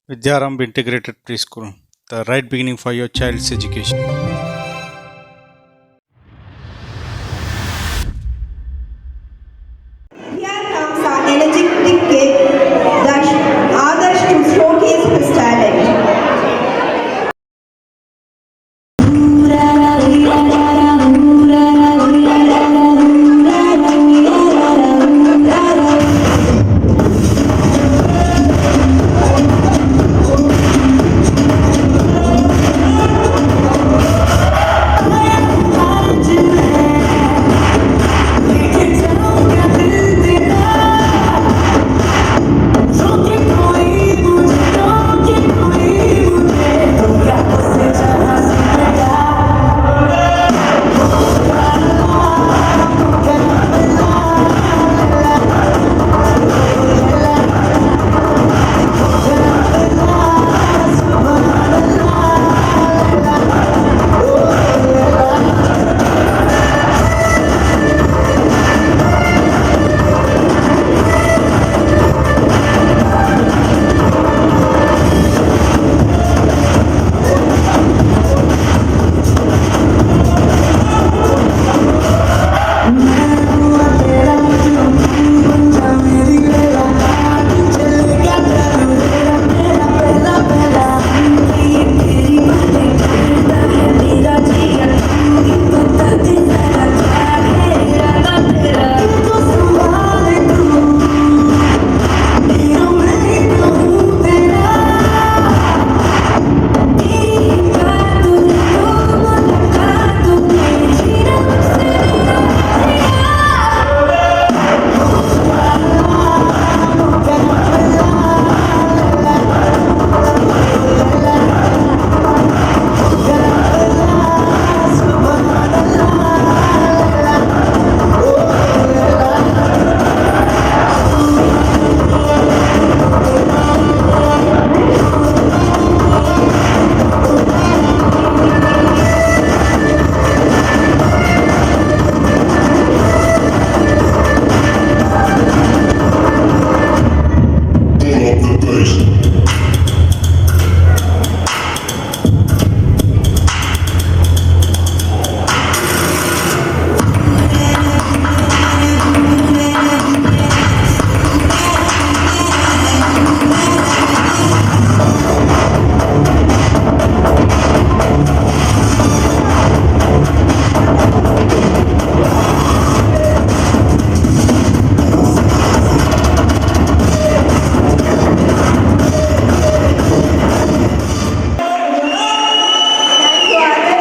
Vidyaramb Integrated Preschool, the right beginning for your child's education. Here comes our energetic kid, Adarsh, to showcase his talent.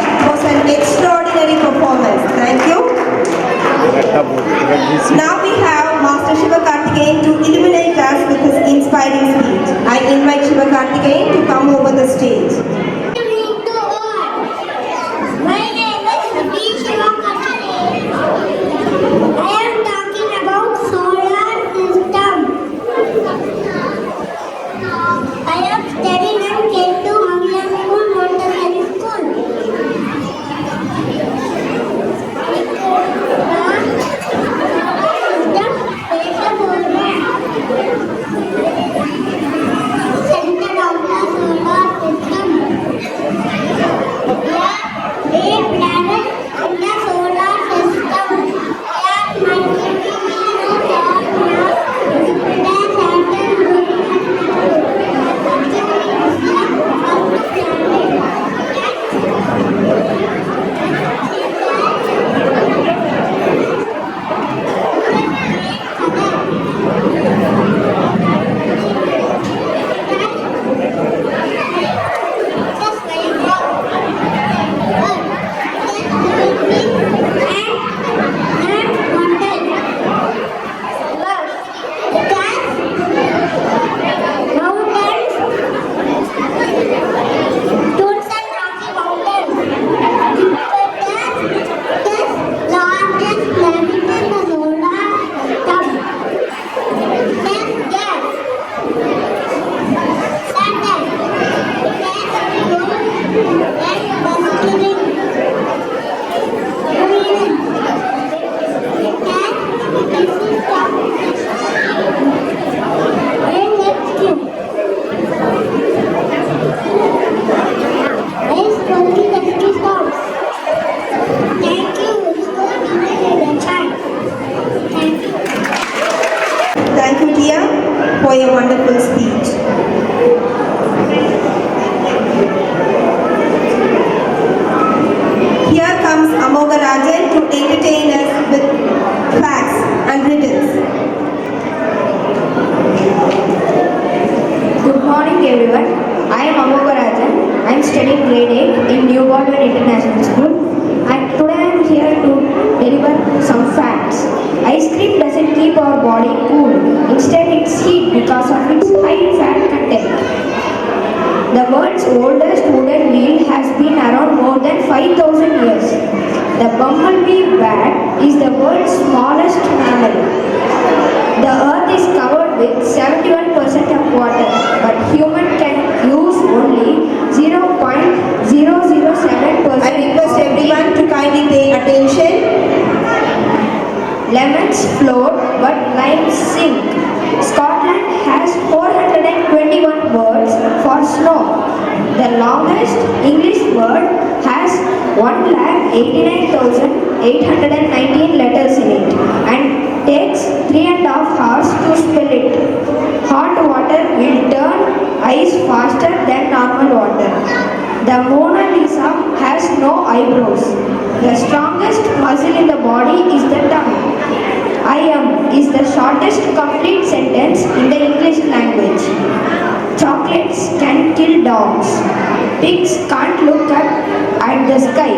It was an extraordinary performance. Thank you. Now we have Master Shiva Karthikeyan to illuminate us with his inspiring speech. I invite Shiva Karthikeyan to come over the stage. Good evening to all. My name is B. Shiva Karthikeyan. I am talking about solar system. I am studying in K2 Mangalam School, Montessori School. Center of the solar system. There are 8 planets in the solar system. They are Mercury, Venus, Earth, Mars, Jupiter, Saturn, Neptune, everyone. I am Amogarajan. I am studying grade 8 in New Bodmin International School. And today I am here to deliver some facts. Ice cream doesn't keep our body cool. Instead, it's heat because of its high fat content. The world's oldest wooden wheel has been around more than 5,000 years. The bumblebee bat is the world's smallest mammal. The earth is covered with 71% of water, but human can use only 0.007%. I request everyone to kindly pay attention. Lemons float, but limes sink. Scotland has 421 words for snow. The longest English word has 1,89,819 letters in it and takes 3.5 hours to spell it. Hot water will turn ice faster than normal water. The Mona Lisa has no eyebrows. The strongest muscle in the body is the tongue. I am is the shortest complete sentence in the English language. Chocolates can kill dogs. Pigs can't look up at the sky.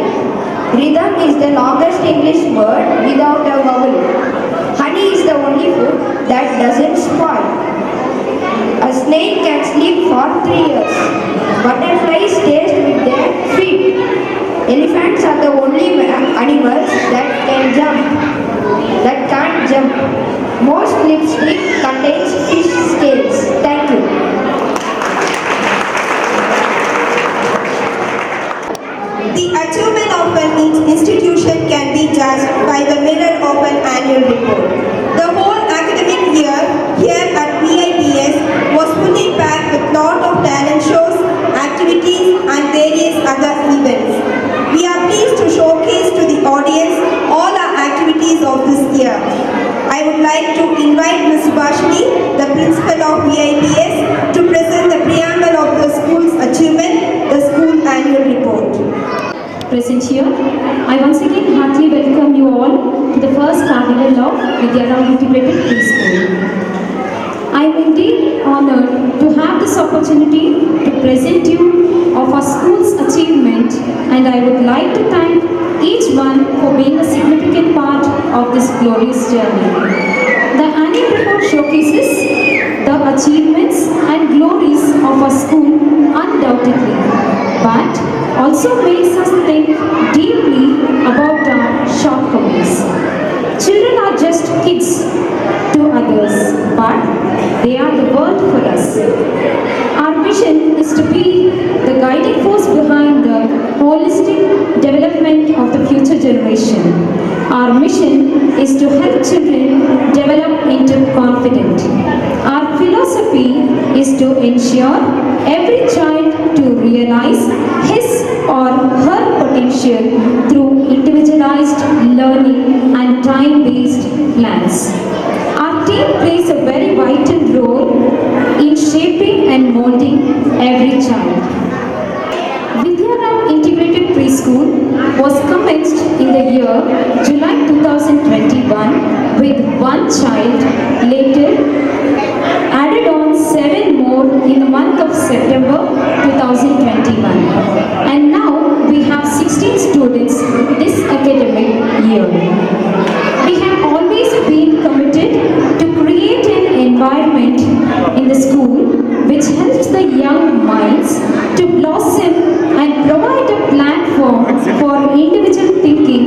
Rhythm is the longest English word without a vowel. Honey is the only food that doesn't spoil. A snake can sleep for 3 years. Butterflies stays with their feet. Elephants are the only animals that can't jump. Most lipstick contains fish scales. Thank you. The achievement of an institution can be judged by the mirror of an annual report. The whole academic year here at VIPS was fully packed with lot of talent shows, activities and various other events. We are pleased to showcase to the audience all our activities of this year. I would like to invite Ms. Subhashini, the principal of VIPS, to present the preamble of the school's achievement, the school annual report. Present here, I once again heartily welcome you all to the first Carnival of Vidyaram Integrated Preschool. I am indeed honored to have this opportunity to present you of our school's achievement, and I would like to thank each one for being a significant part of this glorious journey. The annual report showcases the achievements and glories of our school undoubtedly, but also makes us think deeply about our shortcomings. Children are just kids to others, but they are the world for us. Our mission is to be the guiding force behind the holistic development of the future generation. Our mission is to help children develop into confident. Our philosophy is to ensure every child to realize his or her potential through individualized learning and time-based plans. Our team plays a very vital role in shaping and molding every child. Vidyaram Integrated Preschool was commenced in the year July 2021 with 1 child, later added on 7 more in the month of September 2021, and now we have 16 students this academic year. We have always been committed to create an environment in the school which helps the young minds to blossom and provide a platform for individual thinking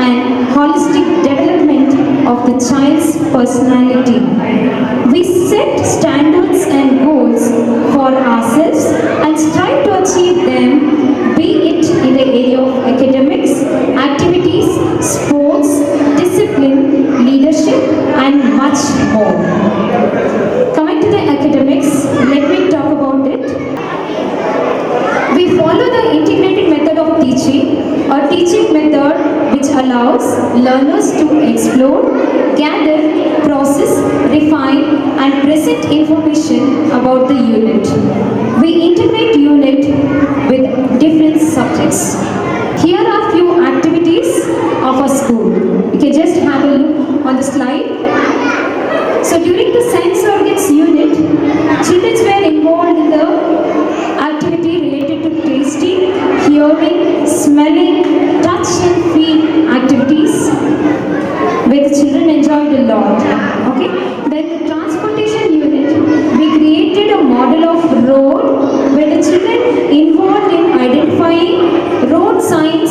and holistic development of the child's personality. We set standards and goals for ourselves and strive to achieve them, be it in the area of academics, activities, sports, discipline, leadership and much more. Coming to the academics, let me talk about it. We follow the integrated method of teaching, a teaching method which allows learners to explore, gather, process, refine and present information about the unit. We integrate unit with different subjects. Here are few activities of our school. You can just have a look on the slide. So during the science organs unit, children were involved in the smelling, touch and feel activities where the children enjoyed a lot. Okay. Then the transportation unit, we created a model of road where the children involved in identifying road signs,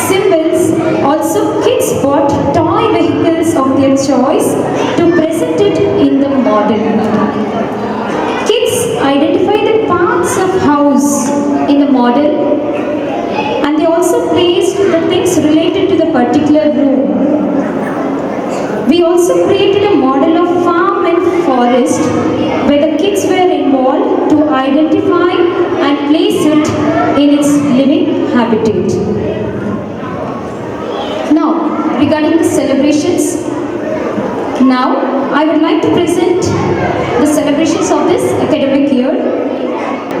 symbols. Also, kids bought toy vehicles of their choice to present it in the model. Kids identify the parts of house in the model, and they also placed the things related to the particular room. We also created a model of farm and forest where the kids were involved to identify and place it in its living habitat. Now, regarding the celebrations, now I would like to present the celebrations of this academic year.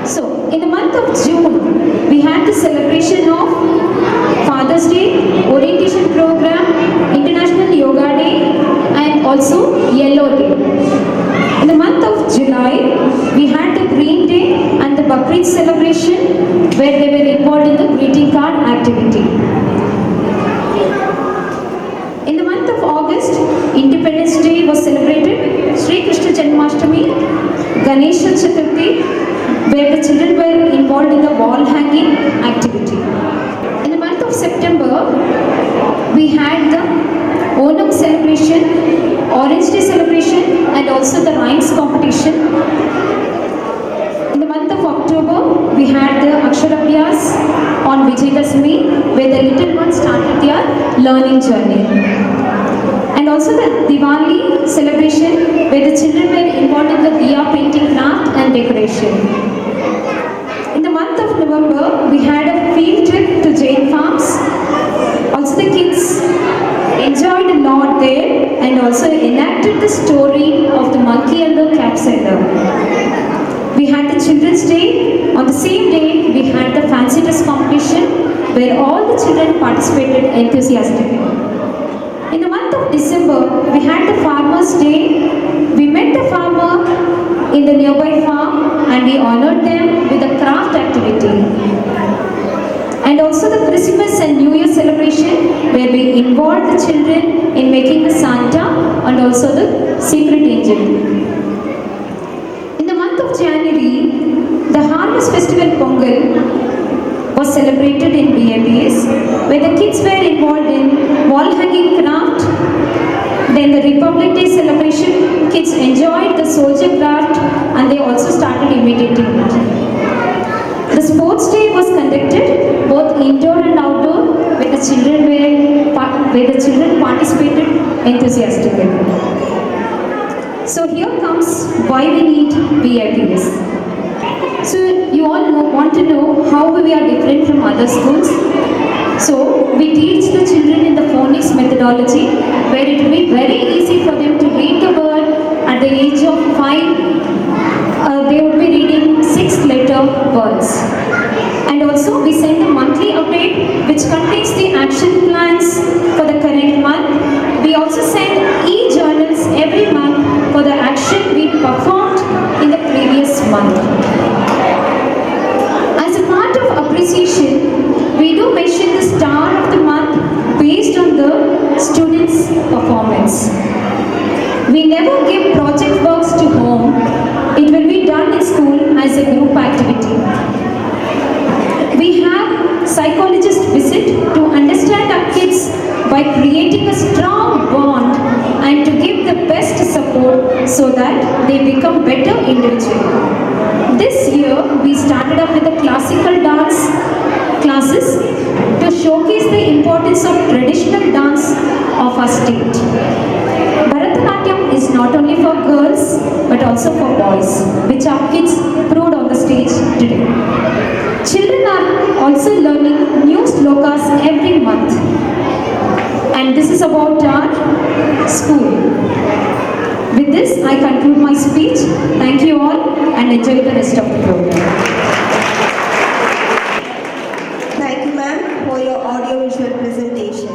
So, in the month of June, we had the celebration of Father's Day, orientation program, International Yoga Day, and also Yellow Day. In the month of July, we had the Green Day and the Bakrid celebration where they were involved in the greeting card activity. In the month of August, Independence Day was celebrated, Sri Krishna Janmashtami, Ganesha Chaturthi, where the children were involved in the wall hanging activity. In the month of September, we had the Onam celebration, Orange Day celebration, and also the rhymes competition. In the month of October, we had the Aksharabhyas on Vijayadashmi, where the little ones started their learning journey. And also the Diwali celebration, where the children were involved in the diya painting craft and decoration. In the month of November, we had a field trip to Jain Farms. Also the kids enjoyed a lot there and also enacted the story of the monkey and the cat seller. We had the Children's Day. On the same day, we had the fancy dress competition where all the children participated enthusiastically. In the month of December, we had the Farmer's Day. We met the farmer in the nearby farm and we honored them with a craft activity. And also the Christmas and New Year celebration where we involved the children in making the Santa and also the secret angel. In the month of January, the Harvest Festival Pongal was celebrated in BAPS where the kids were involved in wall hanging craft. Then the Republic Day celebration, kids enjoyed the soldier craft and they also started imitating it. The sports day was conducted both indoor and outdoor where the children participated enthusiastically. So here comes why we need BIPS. So you all want to know how we are different from other schools. So we teach the children in the phonics methodology where it will be very easy for them to read the word at the age of 5. They would be reading 6-letter words. And also we send a monthly update which contains the action plans for the current month. We also send e-journals every month for the action we performed in the previous month. As a part of appreciation, we do mention the star of the month based on the students' performance. We never give project works to home. It will be done in school as a group activity. We have psychologists visit to understand our kids by creating a strong bond and to give the best support so that they become better individuals. This year we started up with the classical dance classes to showcase the importance of traditional dance of our state. Bharatanatyam is not only for girls but also for boys, which our kids proved on the stage today. Children are also learning new slokas every month. And this is about our school. With this, I conclude my speech. Thank you all and enjoy the rest of the program. Thank you, ma'am, for your audiovisual presentation.